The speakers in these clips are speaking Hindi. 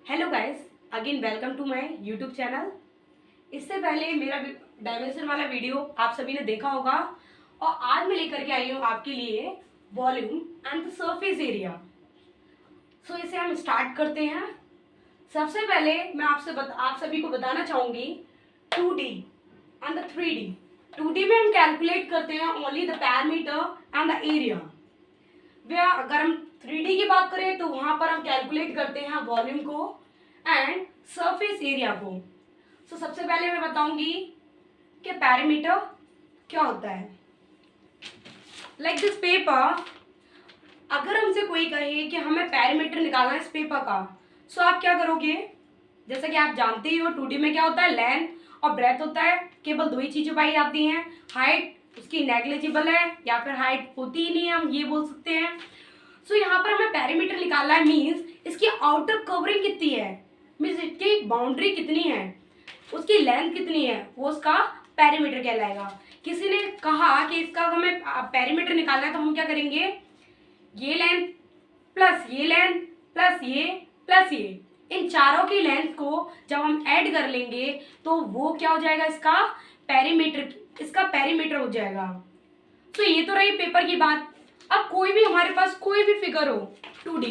Hello guys, again welcome to my YouTube channel. इससे पहले मेरा डायमेंशन वाला वीडियो आप सभी ने देखा होगा और आज मैं लेकर के आई हूँ आपके लिए volume and the surface area. So इसे हम स्टार्ट करते हैं। सबसे पहले मैं आप सभी को बताना चाहूँगी 2D and the 3D। 2D में हम कैलकुलेट करते हैं only the parameter and the area. अगर हम 3D की बात करें तो वहां पर हम कैलकुलेट करते हैं वॉल्यूम को एंड सरफेस एरिया को। सो सबसे पहले मैं बताऊंगी कि पैरामीटर क्या होता है। लाइक दिस पेपर, अगर हमसे कोई कहे कि हमें पैरामीटर निकालना है इस पेपर का, सो आप क्या करोगे? जैसा कि आप जानते ही हो 2D में क्या होता है, लेंथ और ब्रेथ होता है। केवल दो ही चीजें पाई जाती हैं। हाइट उसकी नेग्लिजिबल है या फिर हाइट होती ही नहीं है, हम ये बोल सकते हैं। सो यहाँ पर हमें पैरामीटर निकालना है, मीन्स इसकी आउटर कवरिंग कितनी है, मीन्स इसकी बाउंड्री कितनी है, उसकी लेंथ कितनी है, वो उसका पैरामीटर कहलाएगा। किसी ने कहा कि इसका हमें पैरामीटर निकालना है तो हम क्या करेंगे, ये लेंथ प्लस ये लेंथ प्लस ये इन चारों की लेंथ को जब हम ऐड कर लेंगे तो वो क्या हो जाएगा, इसका पैरामीटर हो जाएगा। तो ये तो रही पेपर की बात। अब कोई भी हमारे पास कोई भी फिगर हो 2D,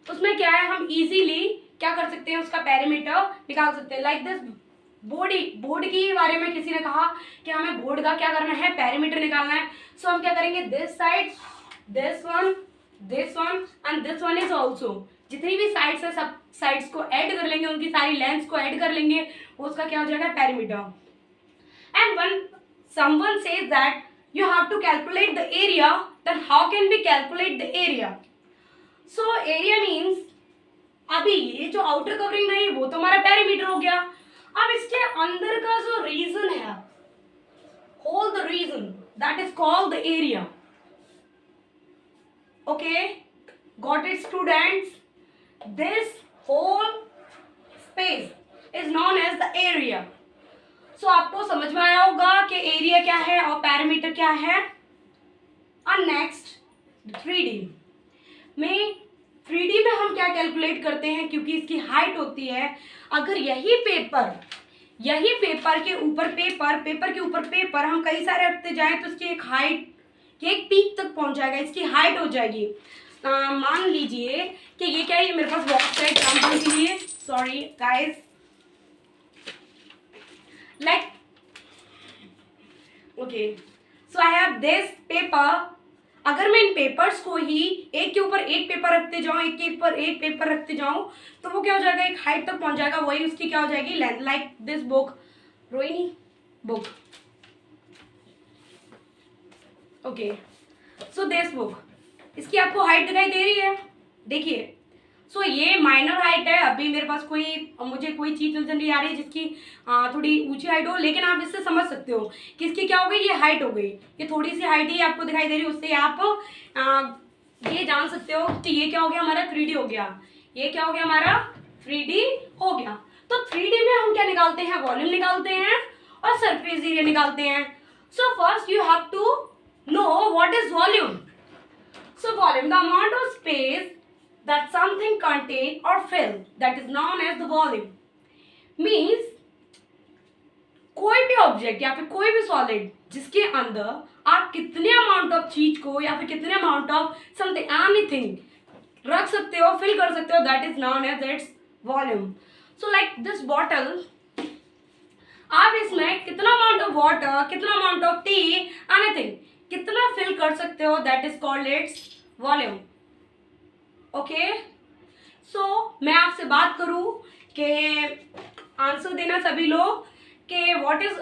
उसमें क्या है, हम इजीली क्या कर सकते हैं, उसका पैरामीटर निकाल सकते हैं। लाइक दिस बोर्ड की बारे में किसी ने कहा कि हमें बोर्ड का क्या करना है, पैरामीटर निकालना है। सो हम क्या करेंगे, this side, this one and this one is also, जितनी भी साइड्स है सब साइड्स को ऐड कर लेंगे, उनकी सारी लेंथ्स को ऐड कर लेंगे, उसका क्या हो जाएगा, parameter. And when someone says that you have to calculate the area, then how can we calculate the area? So area means, अभी ये जो आउटर कवरिंग रही वो तो हमारा पैरामीटर हो गया। अब इसके अंदर का जो रीजन है, whole the region, that is called the area. Okay, got it students? This whole space is known as the area. So आपको समझ में आया होगा कि एरिया क्या है और पैरामीटर क्या है। और नेक्स्ट 3D में हम क्या कैलकुलेट करते हैं, क्योंकि इसकी हाइट होती है। अगर यही पेपर के ऊपर पेपर हम कई सारे रखते जाएं तो इसकी एक हाइट, एक पीक तक पहुंच जाएगा, इसकी हाइट हो जाएगी। मान लीजिए कि ये क्या है, ये मेरे पास बॉक्स है एग्जाम्पल के लिए, sorry guys, like okay, so I have this paper। अगर मैं इन पेपर्स को ही एक के ऊपर एक पेपर रखते जाऊं, एक के ऊपर एक पेपर रखते जाऊं, तो वो क्या हो जाएगा, एक हाइट तक पहुंच जाएगा, वही उसकी क्या हो जाएगी, length. Like this book, Rohini book, okay, so this book, इसकी आपको हाइट दिखाई दे रही है, देखिए। सो ये माइनर हाइट है। अभी मेरे पास मुझे कोई चीज नजर नहीं आ रही जिसकी थोड़ी ऊंची हाइट हो, लेकिन आप इससे समझ सकते हो कि इसकी क्या हो गई, ये हाइट हो गई, ये थोड़ी सी हाइट ही आपको दिखाई दे रही है, उससे आप ये जान सकते हो कि ये क्या हो गया, हमारा 3D हो गया, ये क्या हो गया, हमारा 3D हो गया। तो 3D में हम क्या निकालते हैं, वॉल्यूम निकालते हैं और सरफेस एरिया निकालते हैं। So first you have to know what is volume. So volume, the amount of space that something contain or fill, that is known as the volume। means कोई भी ऑब्जेक्ट या फिर कोई भी सॉलिड जिसके अंदर आप कितने अमाउंट ऑफ चीज को या फिर कितने अमाउंट ऑफ समथिंग एनीथिंग रख सकते हो, फिल कर सकते हो, that is known as its volume. So like this bottle, आप इसमें कितना अमाउंट ऑफ वाटर, कितना अमाउंट ऑफ टी, एनीथिंग कितना फिल कर सकते हो, that is called its volume. Okay, so मैं आपसे बात करूं कि आंसर देना सभी लोग कि what is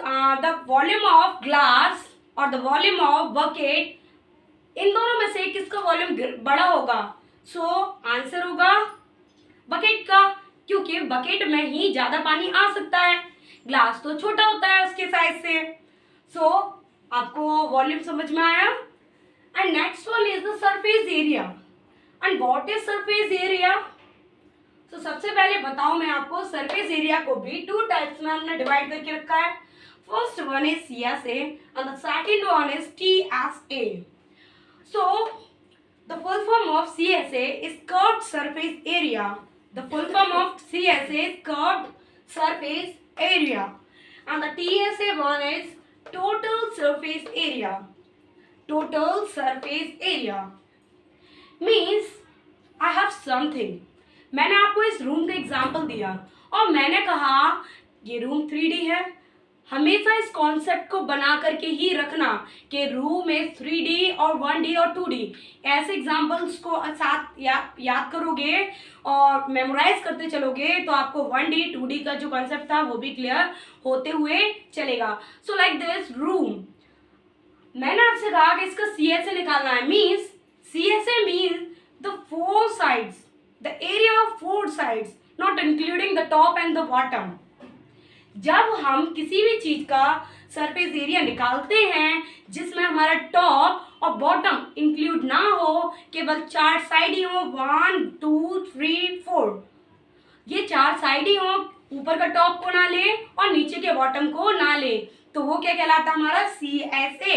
the volume of glass और द वॉल्यूम ऑफ बकेट, इन दोनों में से किसका वॉल्यूम बड़ा होगा? सो आंसर होगा बकेट का, क्योंकि बकेट में ही ज्यादा पानी आ सकता है, ग्लास तो छोटा होता है उसके साइज से। सो आपको वॉल्यूम समझ में आया। And next one is the surface area. And what is surface area? तो सबसे पहले बताऊं मैं आपको, सरफेस एरिया को भी 2 टाइप्स में हमने डिवाइड करके रखा है। First one is CSA and the second one is TSA। So the full form of CSA is curved surface area The full form of CSA is curved surface area, and the TSA one is total surface area. Total surface area means I have something. मैंने आपको इस रूम का एग्जाम्पल दिया और मैंने कहा ये रूम 3D है। हमेशा इस कॉन्सेप्ट को बना करके ही रखना कि रूम में 3D और 1D और 2D ऐसे एग्जाम्पल्स को साथ याद करोगे और मेमोराइज करते चलोगे तो आपको 1D 2D का जो कॉन्सेप्ट था वो भी क्लियर होते हुए चलेगा। सो लाइक दिस रूम, मैंने आपसे कहा कि इसका CSA निकालना है। Means CSA means the 4 sides, the area of 4 sides, not including the top and the bottom. जब हम किसी भी चीज का सरफेस एरिया निकालते हैं जिसमें हमारा टॉप और बॉटम इंक्लूड ना हो, केवल 4 साइड ही हो, 1 2 3 4, ये 4 साइड ही हो, ऊपर का टॉप को ना ले और नीचे के बॉटम को ना ले, तो वो क्या कहलाता है हमारा CSA।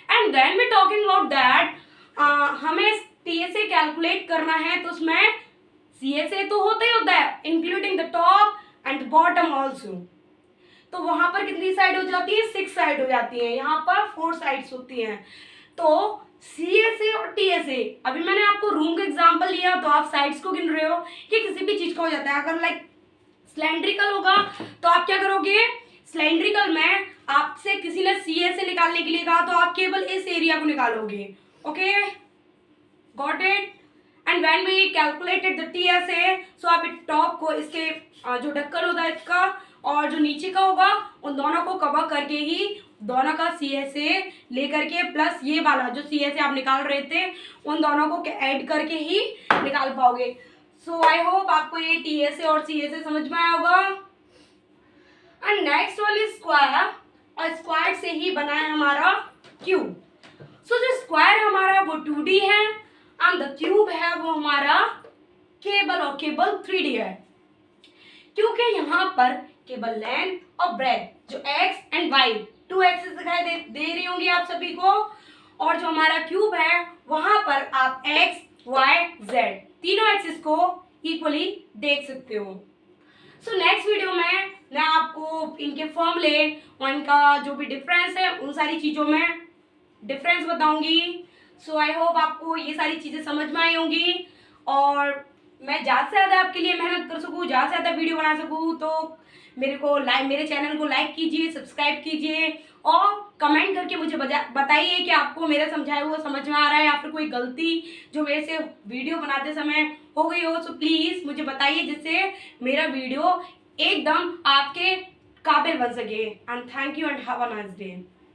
And then we talking about that, हमें TSA कैलकुलेट करना है तो उसमें CSA तो होता ही होता है including the top and bottom also. तो वहां पर कितनी साइड हो जाती है? 6 साइड हो जाती है, यहाँ पर 4 साइड्स होती हैं। तो CSA और TSA, अभी मैंने आपको रूम का एग्जांपल लिया तो आप साइड्स को गिन रहे हो कि किसी भी चीज का हो जाता है। अगर लाइक सिलेंड्रिकल होगा तो आप क्या करोगे? सिलेंड्रिकल में आपसे किसी ने CSA निकालने के लिए कहा तो आप केवल इस एरिया को निकालोगे। Okay, got it? And when we calculated the TSA, so आप टॉप को, इसके जो ढक्कन होता है इसका और जो नीचे का होगा, उन दोनों को कवर करके ही दोनों का CSA लेकर के प्लस ये वाला जो CSA आप निकाल रहे थे उन दोनों को ऐड करके ही निकाल पाओगे। सो आई होप आपको ये TSA और CSA समझ में आया होगा। And next one is square, और स्क्वायर से ही बना है हमारा क्यूब। सो जो स्क्वायर हमारा वो 2D है एंड द क्यूब है वो हमारा केबल, और केबल 3D है क्योंकि यहाँ पर केबल लेंथ और ब्रेथ जो x एंड y 2 एक्सिस दिखाई दे रही होंगी आप सभी को, और जो हमारा क्यूब है वहां पर आप x y z तीनों एक्सिस को इक्वली देख सकते हो। सो नेक्स्ट वीडियो में मैं आपको इनके फॉर्मूले और इनका जो भी डिफरेंस है उन सारी चीज़ों में डिफरेंस बताऊंगी। सो आई होप आपको ये सारी चीज़ें समझ में आई होंगी और मैं ज़्यादा से ज़्यादा आपके लिए मेहनत कर सकूँ, ज़्यादा से ज़्यादा वीडियो बना सकूँ, तो मेरे चैनल को लाइक कीजिए, सब्सक्राइब कीजिए और कमेंट करके मुझे बताइए कि आपको मेरा समझाया हुआ समझ में आ रहा है या फिर कोई गलती जो मेरे से वीडियो बनाते समय हो गई हो। सो प्लीज़ मुझे बताइए जिससे मेरा वीडियो एकदम आपके काबिल बन सके। And thank you and have a nice day.